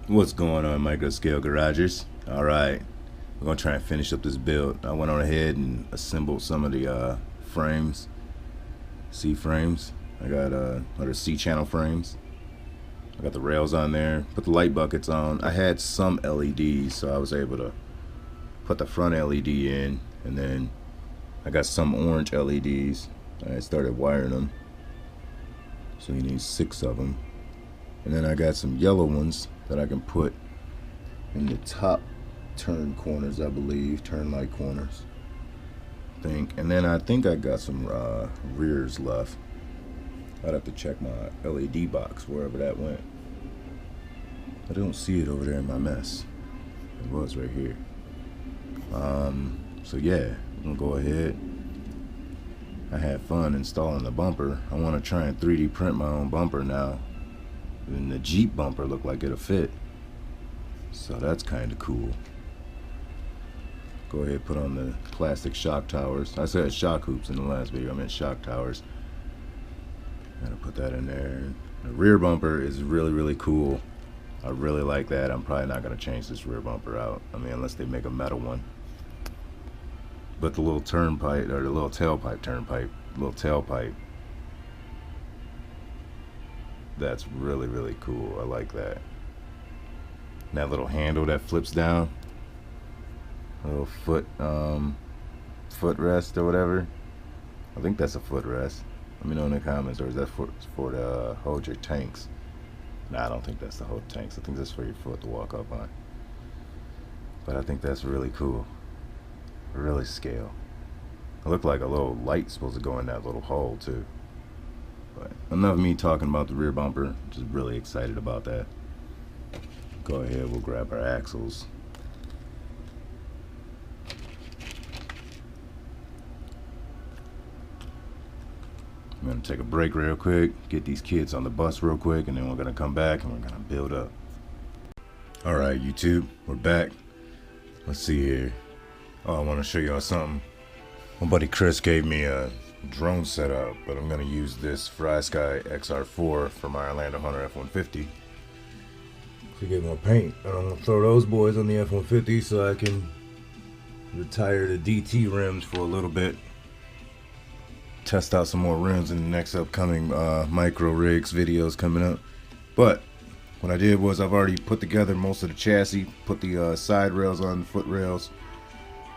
What's going on, MicroScaleGaragers? Alright, we're going to try and finish up this build. I went on ahead and assembled some of the frames, C-frames. I got other C-channel frames. I got the rails on there, put the light buckets on. I had some LEDs, so I was able to put the front LED in, and then I got some orange LEDs. I started wiring them, so you need 6 of them. And then I got some yellow ones that I can put in the top turn corners, I believe, turn light corners, I think. And then I think I got some rears left. I'd have to check my LED box, wherever that went. I don't see it over there in my mess. It was right here. So yeah, I'm gonna go ahead. I had fun installing the bumper. I want to try and 3D print my own bumper now. And the Jeep bumper looked like it'll fit, so that's kind of cool. Go ahead, put on the plastic shock towers. I said shock hoops in the last video, I meant shock towers. Gotta put that in there. The rear bumper is really cool. I really like that. I'm probably not gonna change this rear bumper out, I mean, unless they make a metal one. But the little turnpipe, or the little tailpipe, that's really cool. I like that. And that little handle that flips down, a little footrest or whatever. I think that's a footrest. Let me know in the comments. Or is that for the hold your tanks? Nah, I don't think that's to hold tanks. I think that's for your foot to walk up on. But I think that's really cool. Really scale. It looked like a little light supposed to go in that little hole too. But enough of me talking about the rear bumper. Just really excited about that. Go ahead, we'll grab our axles. I'm gonna take a break real quick, get these kids on the bus real quick, and then we're gonna come back and we're gonna build up. Alright, YouTube, we're back. Let's see here. Oh, I want to show y'all something. My buddy Chris gave me a drone setup, but I'm gonna use this FlySky XR4 for my Orlando Hunter F-150 to get more paint. And I'm gonna throw those boys on the F-150 so I can retire the DT rims for a little bit. Test out some more rims in the next upcoming micro rigs videos coming up. But what I did was I've already put together most of the chassis, put the side rails on, the foot rails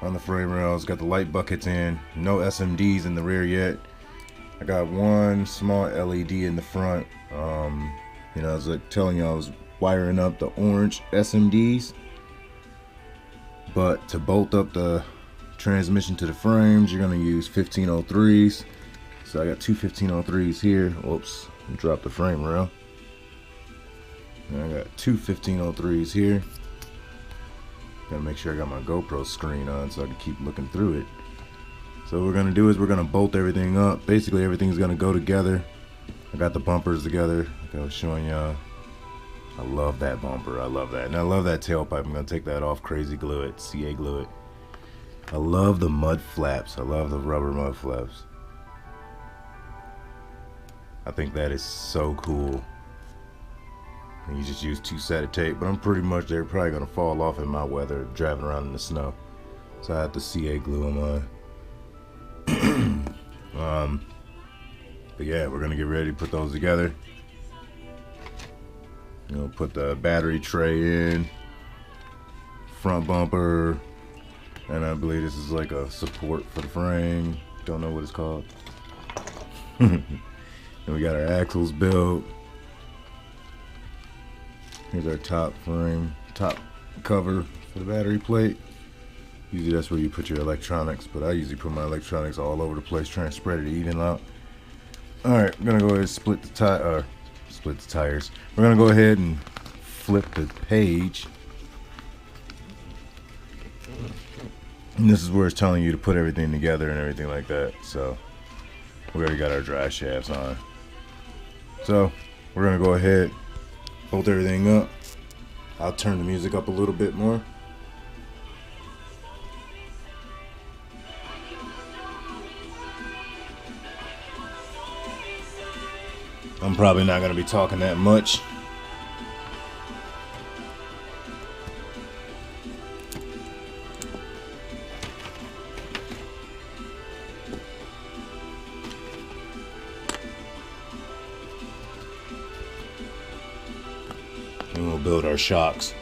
on the frame rails, got the light buckets in, no SMDs in the rear yet. I got one small LED in the front. You know, I was like telling you, I was wiring up the orange SMDs, but to bolt up the transmission to the frames, you're gonna use 1503s. So I got two 1503s here. Oops, dropped the frame rail. And I got two 1503s here. Gotta make sure I got my GoPro screen on so I can keep looking through it. So what we're gonna do is we're gonna bolt everything up. Basically everything's gonna go together. I got the bumpers together, like I was showing y'all. I love that bumper, I love that. And I love that tailpipe. I'm gonna take that off, crazy glue it, CA glue it. I love the mud flaps, I love the rubber mud flaps. I think that is so cool. And you just use 2 sets of tape, but I'm pretty much, they're probably gonna fall off in my weather driving around in the snow, so I have to CA glue them on. But yeah, we're gonna get ready to put those together. You know, put the battery tray in, front bumper, and I believe this is like a support for the frame. Don't know what it's called. And we got our axles built. Here's our top frame, top cover for the battery plate. Usually that's where you put your electronics, but I usually put my electronics all over the place, trying to spread it even out. Alright, I'm gonna go ahead and split the tires. We're gonna go ahead and flip the page. And this is where it's telling you to put everything together and everything like that. So we already got our drive shafts on. So we're gonna go ahead, bolt everything up. I'll turn the music up a little bit more. I'm probably not going to be talking that much. and we'll build our shocks.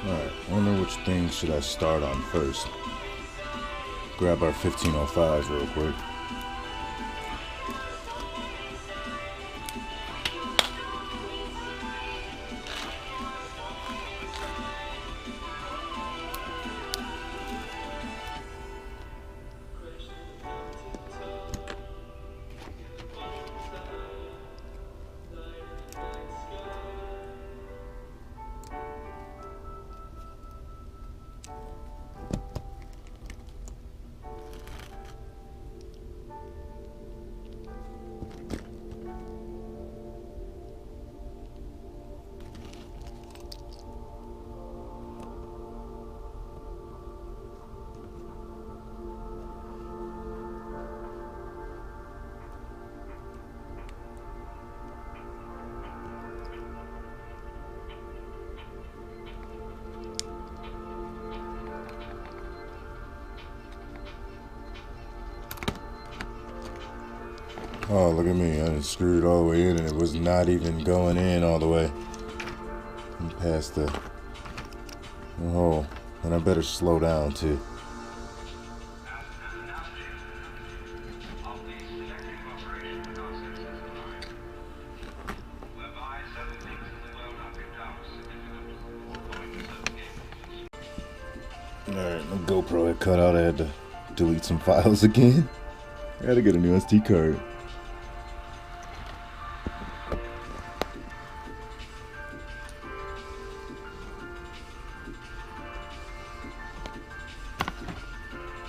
Alright, I wonder which thing should I start on first. Grab our 1505s real quick. Oh, look at me. I just screwed it all the way in and it was not even going in all the way. I'm past the hole. And I better slow down too. Alright, my GoPro had cut out. I had to delete some files again. I had to get a new SD card.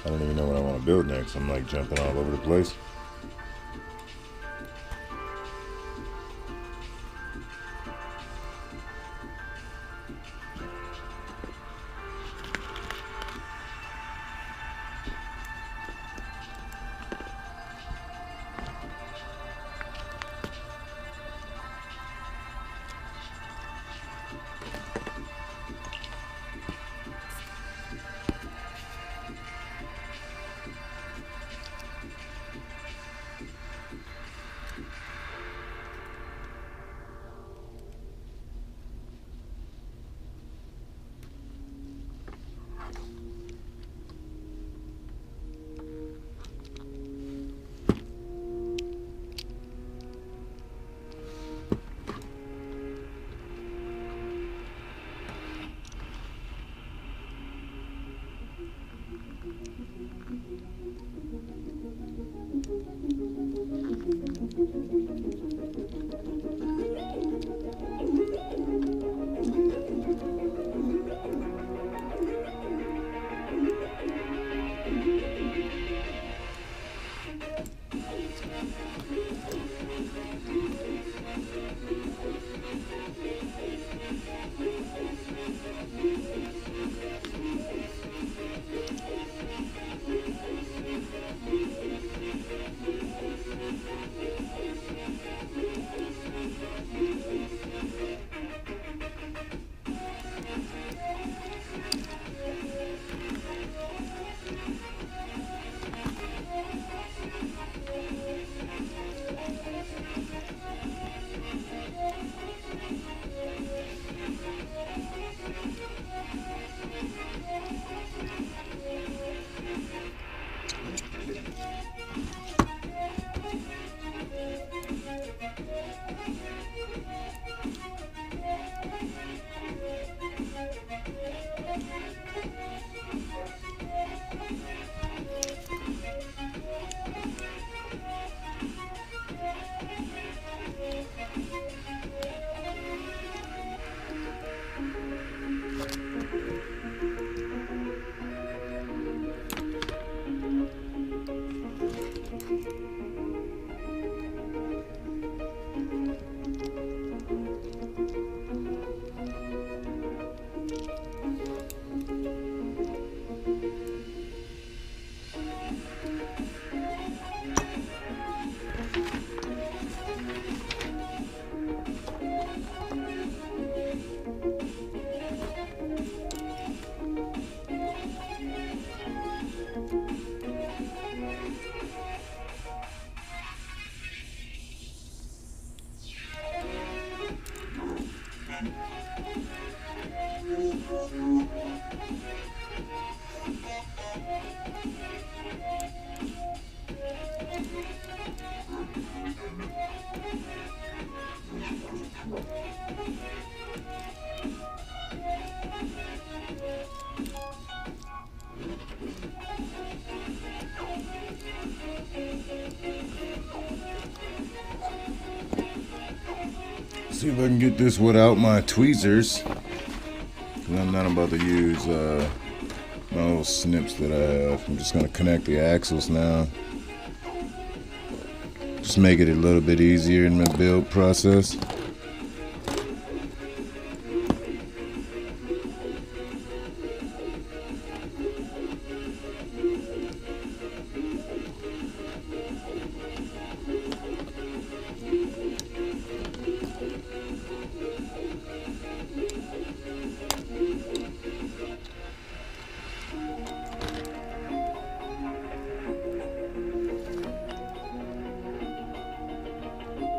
I don't even know what I want to build next. I'm like jumping all over the place. See if I can get this without my tweezers. I'm not about to use my little snips that I have. I'm just gonna connect the axles now. Just make it a little bit easier in the build process.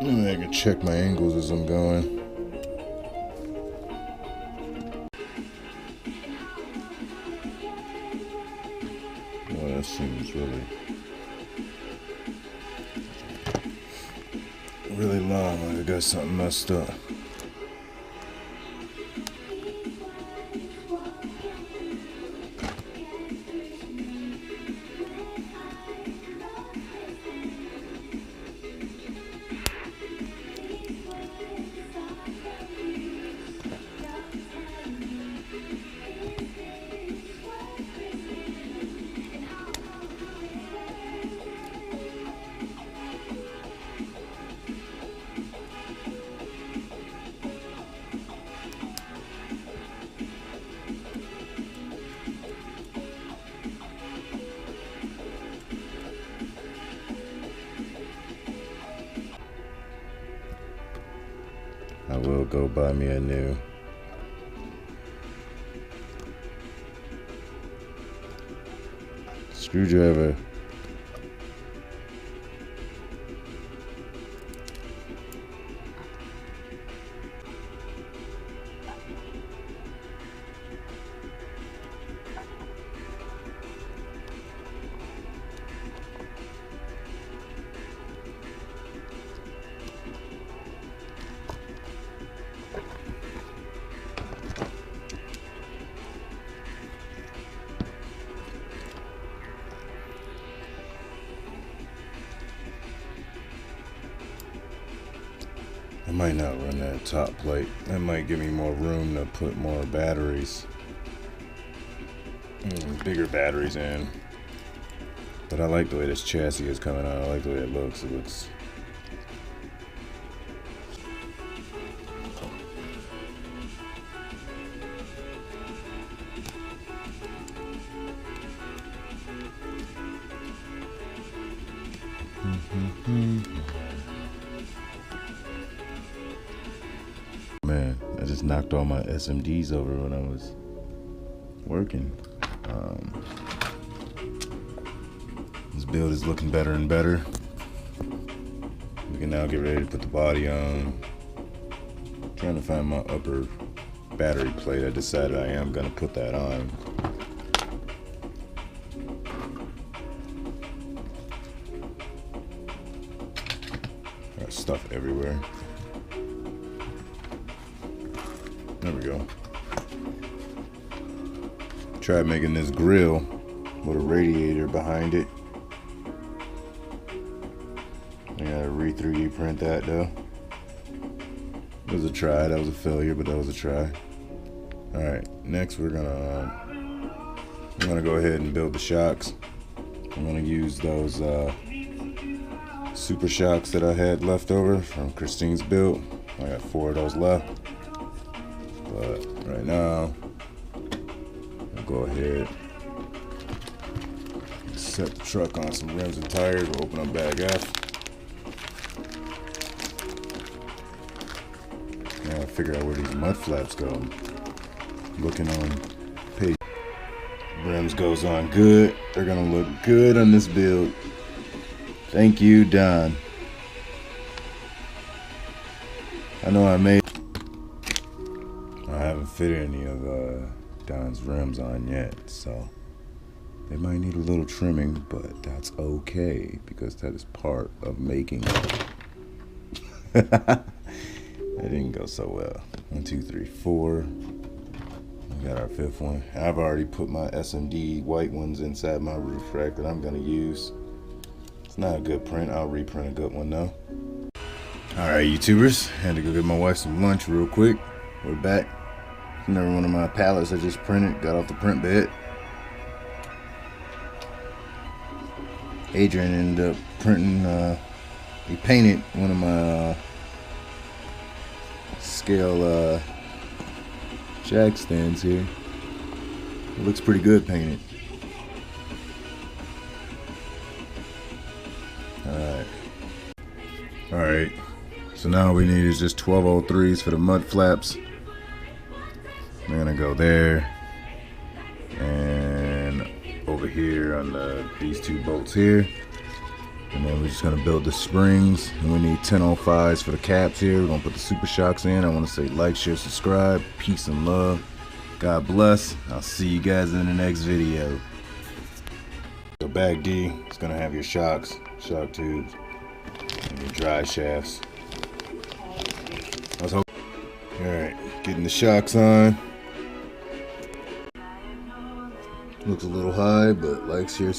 I can check my angles as I'm going. Oh, that seems really long. Like I got something messed up. I will go buy me a new screwdriver. I might not run that top plate. That might give me more room to put more batteries. Bigger batteries in. But I like the way this chassis is coming out. I like the way it looks. It looks... Man, I just knocked all my SMDs over when I was working. This build is looking better and better. We can now get ready to put the body on. Trying to find my upper battery plate. I decided I am going to put that on. Got stuff everywhere. There we go. Tried making this grill with a radiator behind it. I gotta re-3D print that though. It was a try. That was a failure, but that was a try. All right. Next, I'm gonna go ahead and build the shocks. I'm gonna use those super shocks that I had left over from Christine's build. I got 4 of those left. But right now, I'll go ahead and set the truck on some rims and tires. We'll open up bag F. Now I'll figure out where these mud flaps go. Looking on page. Rims goes on good. They're gonna look good on this build. Thank you, Don. I know I haven't fitted any of Don's rims on yet, so They might need a little trimming, but that's okay because that is part of making it. That didn't go so well. 1, 2, 3, 4. We got our 5th one. I've already put my SMD white ones inside my roof rack that I'm gonna use. It's not a good print. I'll reprint a good one though. Alright, YouTubers, had to go get my wife some lunch real quick. We're back. Another one of my pallets I just printed, got off the print bed. Adrian ended up printing, he painted one of my scale jack stands here. It looks pretty good painted. Alright, so now all we need is just 1203s for the mud flaps. I'm gonna go there and over here on these 2 bolts here, and then we're just gonna build the springs, and we need 1005s for the caps here. We're gonna put the super shocks in. I want to say like, share, subscribe, peace and love, God bless. I'll see you guys in the next video. So bag D is gonna have your shocks, shock tubes, and your dry shafts. Alright, getting the shocks on. Looks a little high, but like, share,